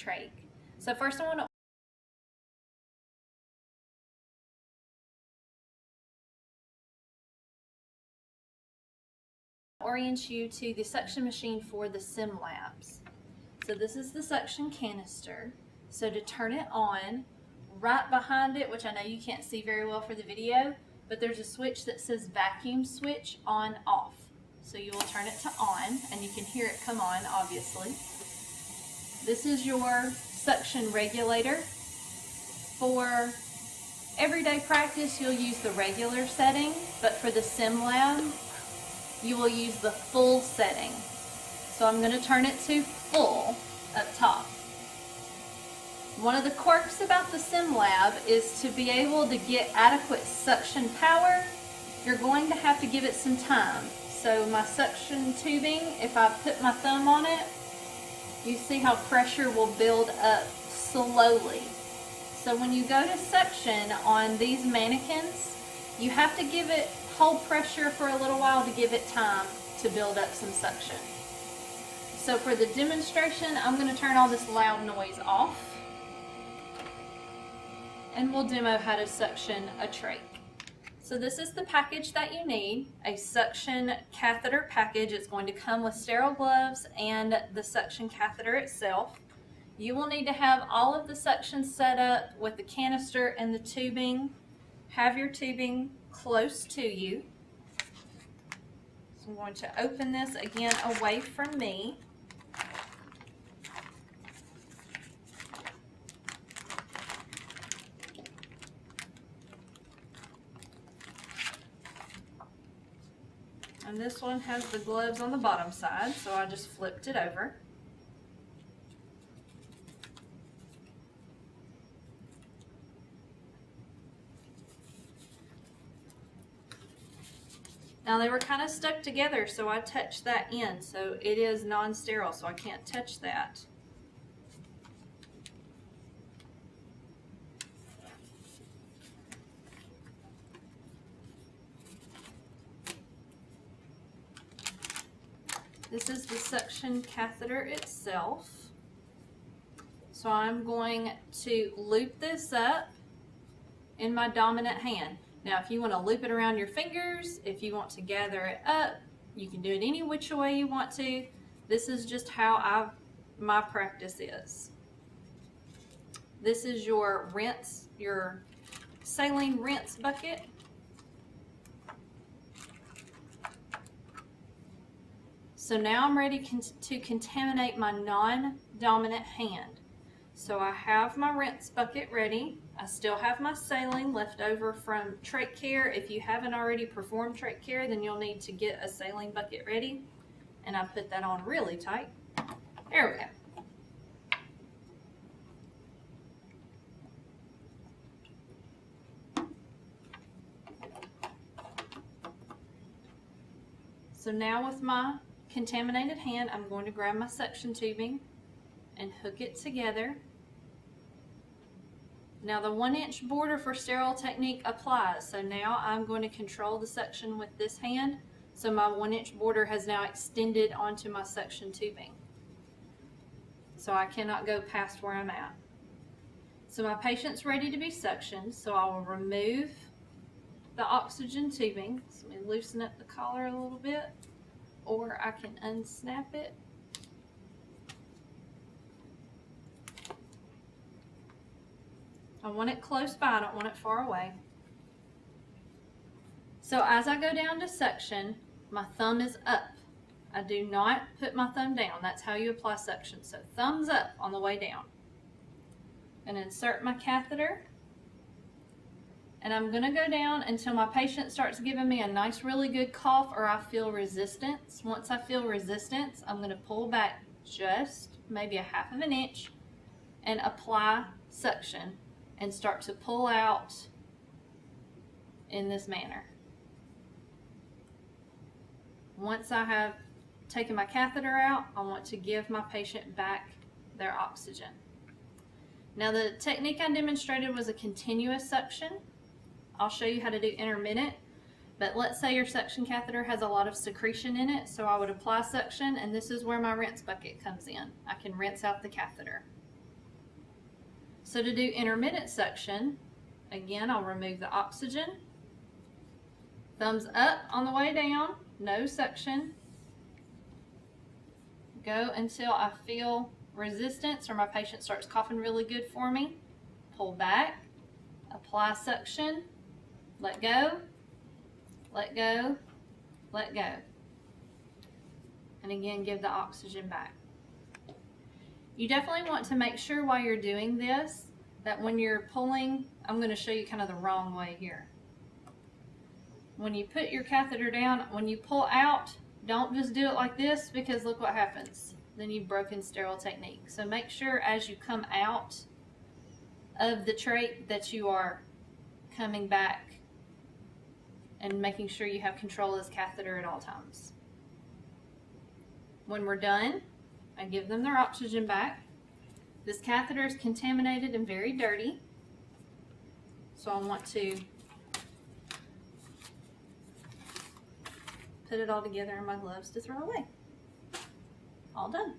trach. So first I want to orient you to the suction machine for the sim labs. So this is the suction canister. So to turn it on, right behind it, which I know you can't see very well for the video, but there's a switch that says vacuum switch on off. So you will turn it to on, and you can hear it come on, obviously. This is your suction regulator. For everyday practice, you'll use the regular setting, but for the sim lab, you will use the full setting. So I'm going to turn it to full up top. One of the quirks about the sim lab is to be able to get adequate suction power, you're going to have to give it some time. So my suction tubing, if I put my thumb on it, you see how pressure will build up slowly. So when you go to suction on these mannequins, you have to give it hold pressure for a little while to give it time to build up some suction. So for the demonstration, I'm going to turn all this loud noise off, and we'll demo how to suction a trach. So this is the package that you need, a suction catheter package. It's going to come with sterile gloves and the suction catheter itself. You will need to have all of the suction set up with the canister and the tubing. Have your tubing close to you. So I'm going to open this again away from me. And this one has the gloves on the bottom side, so I just flipped it over. Now they were kind of stuck together, so I touched that in. So it is non-sterile, so I can't touch that. This is the suction catheter itself. So I'm going to loop this up in my dominant hand. Now if you want to loop it around your fingers, if you want to gather it up, you can do it any which way you want to. This is just how my practice is. This is your rinse, your saline rinse bucket. So now I'm ready to contaminate my non-dominant hand. So I have my rinse bucket ready. I still have my saline left over from trach care. If you haven't already performed trach care, then you'll need to get a saline bucket ready. And I put that on really tight. There we go. So now with my contaminated hand, I'm going to grab my suction tubing and hook it together. Now the 1-inch border for sterile technique applies, so now I'm going to control the suction with this hand. So my 1-inch border has now extended onto my suction tubing. So I cannot go past where I'm at. So my patient's ready to be suctioned, so I will remove the oxygen tubing. So let me loosen up the collar a little bit, or I can unsnap it. I want it close by, I don't want it far away. So as I go down to suction, my thumb is up. I do not put my thumb down. That's how you apply suction. So thumbs up on the way down. And insert my catheter. And I'm going to go down until my patient starts giving me a nice, really good cough, or I feel resistance. Once I feel resistance, I'm going to pull back just maybe a 1/2 inch and apply suction and start to pull out in this manner. Once I have taken my catheter out, I want to give my patient back their oxygen. Now the technique I demonstrated was a continuous suction. I'll show you how to do intermittent, but let's say your suction catheter has a lot of secretion in it, so I would apply suction, and this is where my rinse bucket comes in. I can rinse out the catheter. So to do intermittent suction, again, I'll remove the oxygen. Thumbs up on the way down, no suction. Go until I feel resistance or my patient starts coughing really good for me. Pull back, apply suction, let go, let go, let go. And again, give the oxygen back. You definitely want to make sure while you're doing this that when you're pulling, I'm going to show you kind of the wrong way here. When you put your catheter down, when you pull out, don't just do it like this, because look what happens. Then you've broken sterile technique. So make sure as you come out of the trach that you are coming back and making sure you have control of this catheter at all times. When we're done, I give them their oxygen back. This catheter is contaminated and very dirty, so I want to put it all together in my gloves to throw away. All done.